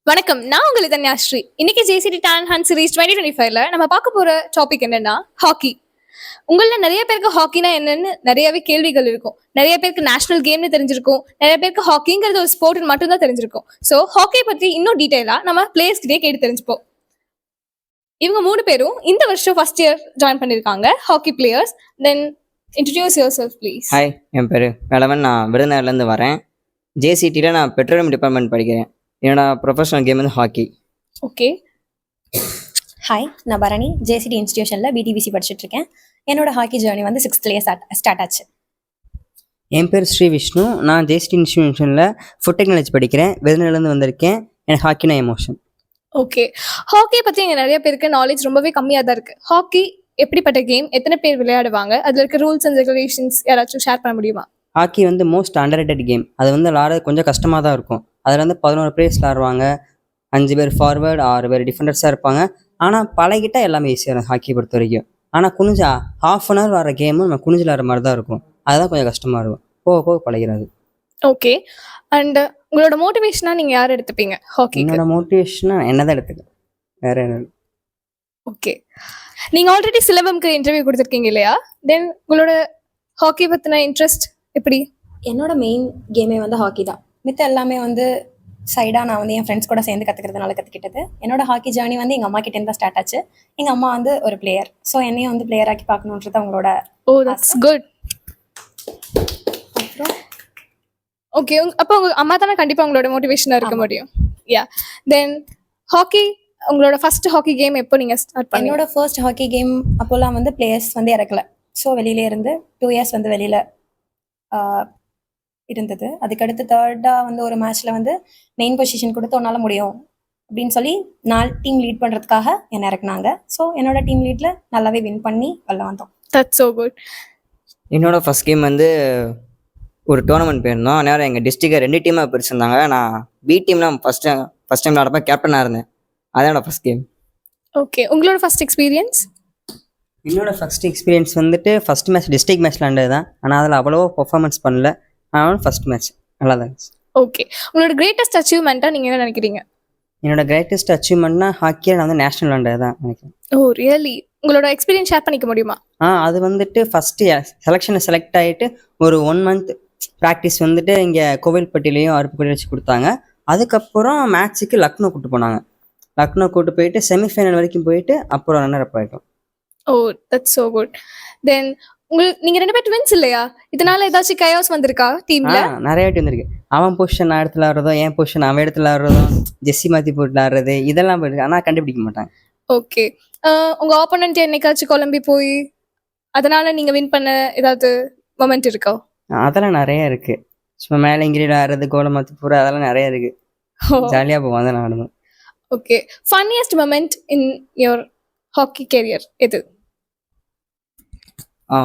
வணக்கம். நான் உங்களுக்கு தன்யாஸ்ரீ. இன்னைக்கு ஜேசிடி டேலண்ட் ஹண்ட் சீரிஸ் 2025ல நம்ம பார்க்க போற டாபிக் என்னன்னா ஹாக்கி. உங்கள நிறைய பேருக்கு ஹாக்கினா என்னன்னு நிறையவே கேள்விகள் இருக்கும். நிறைய பேருக்கு நேஷனல் கேம்னு தெரிஞ்சிருக்கும். நிறைய பேருக்கு ஹாக்கிங்கிறது ஒரு ஸ்போர்ட்னு மட்டும் தான் தெரிஞ்சிருக்கும். ஸோ ஹாக்கி பத்தி இன்னும் டீடைலா நம்ம பிளேயர்ஸ் கிட்டே கேட்டு தெரிஞ்சுப்போம். இவங்க 3 பேரும் இந்த வருஷம் ஃபர்ஸ்ட் இயர் ஜாயின் பண்ணிருக்காங்க hockey players. Then introduce yourself please. Hi, என் பேர் வேலவன். நான் விருதுநகர்லேருந்து வரேன். ஜேசிடியில் நான் பெட்ரோலியம் டிபார்ட்மெண்ட் படிக்கிறேன். என்னோட ப்ரொஃபஷனல் கேம் வந்து ஹாக்கி. ஓகே. ஹாய், நான் பரணி. ஜேசிடி இன்ஸ்டியூஷனில் பிடிவிசி படிச்சுட்டு இருக்கேன். என்னோட ஹாக்கி ஜேர்னி வந்து 6th ஸ்டார்ட் ஆச்சு. என் பேர் ஸ்ரீ விஷ்ணு. நான் ஜேசிடி இன்ஸ்டியூஷனில் ஃபுட் டெக்னாலஜி படிக்கிறேன். விருதுநகர்லேருந்து வந்திருக்கேன். எனக்கு ஹாக்கினா எமோஷன். ஓகே. ஹாக்கி பற்றி இங்கே நிறைய பேருக்கு நாலேஜ் ரொம்பவே கம்மியாக தான் இருக்குது. ஹாக்கி எப்படிப்பட்ட கேம், எத்தனை பேர் விளையாடுவாங்க, அதில் இருக்க ரூல்ஸ் அண்ட் ரெகுலேஷன்ஸ் யாராச்சும் ஷேர் பண்ண முடியுமா? ஹாக்கி வந்து மோஸ்ட் அண்டர்ரேட்டட் கேம். அது வந்து விளாட்றது கொஞ்சம் கஷ்டமாக தான் இருக்கும். அதில் வந்து 11 பிளேயர்ஸ் விளாடுவாங்க. 5 பேர் ஃபார்வர்டு, 6 பேர் டிஃபெண்டர்ஸாக இருப்பாங்க. ஆனால் பழகிட்டால் எல்லாமே ஈஸியாக இருக்கும் ஹாக்கி பொறுத்த வரைக்கும். ஆனால் குனிஞ்சா ½ அன் ஹவர் வர கேமு நம்ம குனிஞ்சு விளாட்ற மாதிரி தான் இருக்கும். அதுதான் கொஞ்சம் கஷ்டமாக இருக்கும். போக போக பழகிறது. ஓகே. அண்ட் உங்களோட மோட்டிவேஷனாக நீங்கள் யார் எடுத்துப்பீங்க ஹாக்கி? என்னோட மோட்டிவேஷனாக என்ன தான் எடுத்துக்கேன், வேறு என்ன. ஓகே. நீங்கள் ஆல்ரெடி சிலம்பம்க்கு இன்டர்வியூ கொடுத்துருக்கீங்க இல்லையா? தென் உங்களோட ஹாக்கி பற்றின இன்ட்ரெஸ்ட் எப்படி? என்னோட மெயின் கேமே வந்து ஹாக்கி தான். மித்த எல்லாமே வந்து சைடாக நான் வந்து என் ஃப்ரெண்ட்ஸ் கூட சேர்ந்து கற்றுக்கிறதுனால கற்றுக்கிட்டது. என்னோட ஹாக்கி ஜேர்னி வந்து எங்கள் அம்மா கிட்டேருந்து தான் ஸ்டார்ட் ஆச்சு. எங்கள் அம்மா வந்து ஒரு பிளேயர். ஸோ என்னையும் வந்து பிளேயர் ஆக்கி பார்க்கணுன்றது அவங்களோட. ஓ, தட்ஸ் குட். அப்புறம் ஓகே. அப்போ உங்கள் அம்மா தானே கண்டிப்பாக உங்களோட மோட்டிவேஷனாக இருக்க முடியும். யா. தென் ஹாக்கி, உங்களோட ஃபர்ஸ்ட் ஹாக்கி கேம் எப்போ நீங்கள் ஸ்டார்ட் பண்ணீங்க? என்னோட ஃபர்ஸ்ட் ஹாக்கி கேம் அப்போல்லாம் வந்து பிளேயர்ஸ் வந்து இறக்கல. ஸோ வெளியிலே இருந்து 2 இயர்ஸ் வந்து வெளியில் இருந்தது. அதுக்கடுத்து தேர்டாக வந்து ஒரு மேட்ச்சில் வந்து மெயின் பொசிஷன் கொடுத்து உன்னால் முடியும் அப்படின்னு சொல்லி 4 டீம் லீட் பண்ணுறதுக்காக என்னை இறக்குனாங்க. ஸோ என்னோட டீம் லீடில் நல்லாவே வின் பண்ணி வெளில வந்தோம். That's so good. என்னோடய ஃபஸ்ட் கேம் வந்து ஒரு டோர்னமெண்ட் போயிருந்தோம். நேரம் எங்கள் டிஸ்ட்ரிக்டை 2 டீமாக பிரிச்சிருந்தாங்க. நான் பி டீம்லாம் ஃபஸ்ட் டைம் விளாடப்போ கேப்டனாக இருந்தேன். அதான் என்னோட ஃபஸ்ட் கேம். ஓகே. உங்களோட ஃபர்ஸ்ட் எக்ஸ்பீரியன்ஸ்? என்னோட ஃபஸ்ட் எக்ஸ்பீரியன்ஸ் வந்துட்டு ஃபஸ்ட் மேட்ச் டிஸ்ட்ரிக்ட் மேட்ச் விளாண்டது தான். ஆனால் அதில் அவ்வளோவா பர்ஃபார்மன்ஸ் பண்ணல. ஆனால் ஃபஸ்ட் மேட்ச் நல்லா தான் இருந்துச்சு. ஓகே. உங்களோட கிரேட்டஸ்ட் அச்சீவ்மெண்ட்டாக நீங்கள் என்ன நினைக்கிறீங்க? என்னோட கிரேட்டஸ்ட் அச்சீவ்மெண்ட்னா ஹாக்கியில் நான் வந்து நேஷனல் விளாண்டது தான் நினைக்கிறேன். ஓ ரியலி? உங்களோட எக்ஸ்பீரியன்ஸ் ஷேர் பண்ணிக்க முடியுமா? அது வந்துட்டு ஃபஸ்ட்டு செலெக்ஷனில் செலக்ட் ஆகிட்டு ஒரு 1 மந்த் ப்ராக்டிஸ் வந்துட்டு இங்கே கோவில்பட்டிலையும் அருப்புக்கோட்டையும் வச்சு கொடுத்தாங்க. அதுக்கப்புறம் மேட்ச்சுக்கு லக்னோ கூப்பிட்டு போனாங்க. லக்னோ கூப்பிட்டு போயிட்டு செமிஃபைனல் வரைக்கும் போயிட்டு அப்புறம் ரன்னர் அப் ஆகிட்டோம். ஓ, தட்ஸ் ஸோ குட். தென் நீங்கள் 2 பேர் ட்வின்ஸ் இல்லையா? இதனால ஏதாச்சும் கயாஸ் வந்திருக்கா டீம்ல? நிறைய வாட்டி வந்திருக்கு. அவன் பொசிஷன் நான் எடுத்து விளாட்றதோ, என் பொசிஷன் அவன் எடுத்து விளாட்றதோ, ஜெஸ்ஸி மாற்றி போட்டு விளாட்றது, இதெல்லாம் போயிருக்கு. ஆனால் கண்டுபிடிக்க மாட்டாங்க. ஓகே. உங்கள் ஆப்போனன்ட் என்னைக்காச்சும் குழம்பி போய் அதனால நீங்கள் வின் பண்ண ஏதாவது மொமெண்ட் இருக்கா? அதெல்லாம் நிறைய இருக்குது. சும்மா மேலே இங்கிரி விளாட்றது, கோலை மாற்றி போகிற, அதெல்லாம் நிறைய இருக்குது. ஜாலியாக போவோம் அதெல்லாம் ஆடணும். Okay. Funniest moment in your hockey career எது?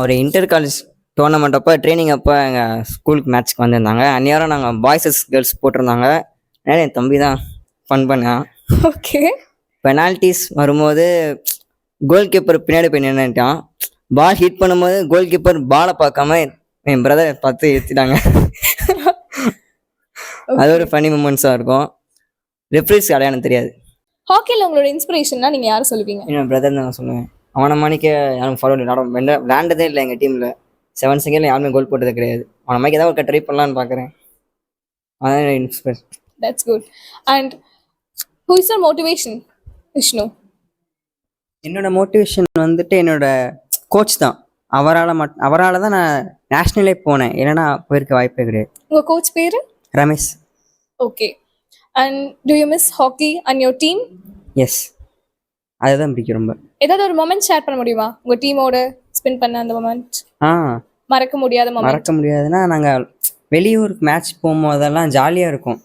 ஒரு இன்டர் காலேஜ் டோர்னமெண்ட் அப்போ ட்ரைனிங் அப்போ எங்கள் ஸ்கூலுக்கு மேட்ச்க்கு வந்திருந்தாங்க. அந்நேரம் நாங்கள் பாய்ஸஸ் கேர்ள்ஸ் போட்டிருந்தாங்க. அதனால் என் தம்பி தான் ஃபன் பண்ணான். ஓகே. பெனால்ட்டிஸ் வரும்போது கோல் கீப்பர் பின்னாடி போய் நின்றுட்டான். பால் ஹிட் பண்ணும்போது கோல் கீப்பர் பாலை பார்க்காம என் பிரதரை பார்த்து ஏற்றிட்டாங்க. அது ஒரு ஃபனி மூமெண்ட்ஸாக இருக்கும். ரெஃப்ரிஸ் அடையாளம் தெரியாது. ஹாக்கியில் உங்களோட இன்ஸ்பிரேஷன்னா நீங்கள் யாரை சொல்லுவீங்க? என் பிரதர் தான் சொல்லுவேன். அவனை மணிக்க யாரும் ஃபாலோ விளாண்டதே இல்லை. எங்கள் டீமில் 7 செகண்டில் யாருமே கோல் போட்டது கிடையாது. அவனை மாதிரி ஏதாவது ஒரு ட்ரை பண்ணலான்னு பார்க்குறேன். அதான் inspiration. That's good. And who is your motivation Vishnu? என்னோட மோட்டிவேஷன் வந்துட்டு என்னோட கோச் தான். அவரால் தான் நான் நேஷ்னலே போனேன். இல்லைன்னா போயிருக்க வாய்ப்பே கிடையாது. உங்கள் கோச் பேர்? Ramesh. Okay. And do you miss hockey and your team? Yes, அதுதான் பிடிக்கும் ரொம்ப. ஏதாவது ஒரு மொமெண்ட் ஷேர் பண்ண முடியுமா உங்கள் டீமோட ஸ்பெண்ட் பண்ண அந்த மொமெண்ட்? மறக்க முடியாத மொமெண்ட்? மறக்க முடியாதுன்னா நாங்கள் வெளியூருக்கு மேட்ச் போகும்போதெல்லாம் ஜாலியாக இருக்கும்.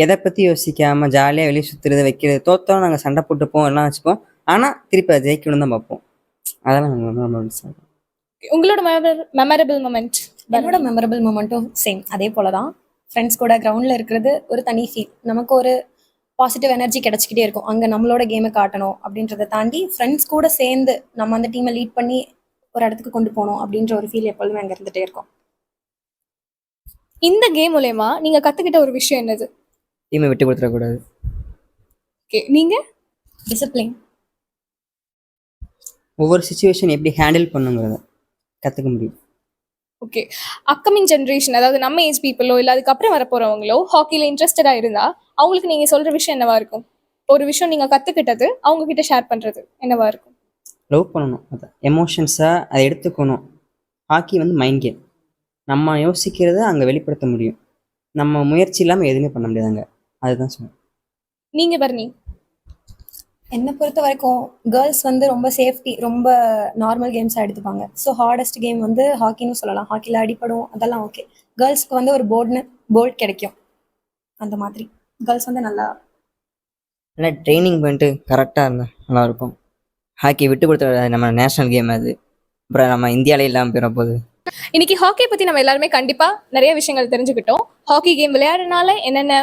எதை பற்றி யோசிக்காமல் ஜாலியாக வெளியே சுற்றுறது, வைக்கிறது. தோற்றோம் நாங்கள் சண்டை போட்டுப்போம், எல்லாம் வச்சுப்போம். ஆனால் திருப்பி அதை ஜெயிக்கணும் தான் பார்ப்போம். அதெல்லாம் நாங்கள். உங்களோட மெமரபிள் மொமெண்ட்? என்னோட மெமரபிள் மொமெண்ட்டும் சேம் அதே போல தான். ஃப்ரெண்ட்ஸ் கூட கிரவுண்டில் இருக்கிறது ஒரு தனி ஃபீல். நமக்கு ஒரு பாசிட்டிவ் எனர்ஜி கிடச்சிக்கிட்டே இருக்கும். அங்கே நம்மளோட கேமை காட்டணும் அப்படின்றத தாண்டி ஃப்ரெண்ட்ஸ் கூட சேர்ந்து நம்ம அந்த டீமை லீட் பண்ணி ஒரு இடத்துக்கு கொண்டு போகணும் அப்படின்ற ஒரு ஃபீல் எப்பொழுதுமே அங்கே இருந்துகிட்டே இருக்கும். இந்த கேம் மூலயமா நீங்கள் கற்றுக்கிட்ட ஒரு விஷயம் என்னது? டீமை விட்டு கொடுத்துடக்கூடாது. ஓகே, நீங்க? டிசிப்ளின். ஒவ்வொரு சுச்சுவேஷன் எப்படி ஹேண்டில் பண்ணுங்கிறத கற்றுக்க முடியும். ஓகே, அப்கமிங் ஜென்ரேஷன், அதாவது நம்ம ஏஜ் பீப்புளோ இல்லை அதுக்கப்புறம் வரப்போறவங்களோ ஹாக்கியில் இன்ட்ரெஸ்டடாக இருந்தா அவங்களுக்கு நீங்கள் சொல்கிற விஷயம் என்னவா இருக்கும்? ஒரு விஷயம் நீங்கள் கற்றுக்கிட்டது அவங்க கிட்ட ஷேர் பண்ணுறது என்னவா இருக்கும்? லவ் பண்ணணும், அதை எமோஷன்ஸை அதை எடுத்துக்கணும். ஹாக்கி வந்து மைண்ட் கேம். நம்ம யோசிக்கிறத அங்கே வெளிப்படுத்த முடியும். நம்ம முயற்சி இல்லாமல் எதுவுமே பண்ண முடியாதுங்க. அதுதான் சொன்னேன். நீங்கள் பர்னி? என்னை பொறுத்த வரைக்கும் கேர்ள்ஸ் வந்து ரொம்ப சேஃப்டி, ரொம்ப நார்மல் கேம்ஸாக எடுத்துப்பாங்க. ஸோ ஹார்டஸ்ட் கேம் வந்து ஹாக்கின்னு சொல்லலாம். ஹாக்கியில் அடிப்படும், அதெல்லாம் ஓகே. கேர்ள்ஸ்க்கு வந்து ஒரு போல்ட் கிடைக்கும். அந்த மாதிரி கேர்ள்ஸ் வந்து நல்லா நல்லா ட்ரைனிங் பண்ணிட்டு கரெக்டாக இருந்தால் நல்லாயிருக்கும். ஹாக்கி விட்டு கொடுத்த நம்ம நேஷ்னல் கேம் அது. அப்புறம் நம்ம இந்தியாவிலே இல்லாமல் போயிட போகுது. இன்னைக்கு ஹாக்கி பற்றி நம்ம எல்லாருமே கண்டிப்பாக நிறைய விஷயங்கள் தெரிஞ்சுக்கிட்டோம். ஹாக்கி கேம் விளையாடுறதுனால என்னென்ன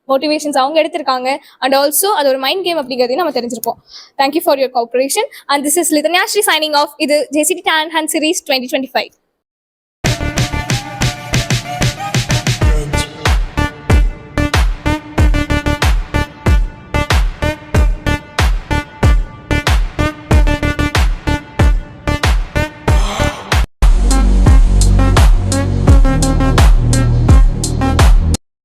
மோட்டிவேஷன்ஸ் அவங்க எடுத்திருக்காங்க அண்ட் ஆல்சோ அது ஒரு மைண்ட் கேம் அப்படிங்கிறதையும் நம்ம தெரிஞ்சிருப்போம். Thank you for your cooperation and this is Lithanyashree signing off. இது JCT Talent Hunt Series 2025.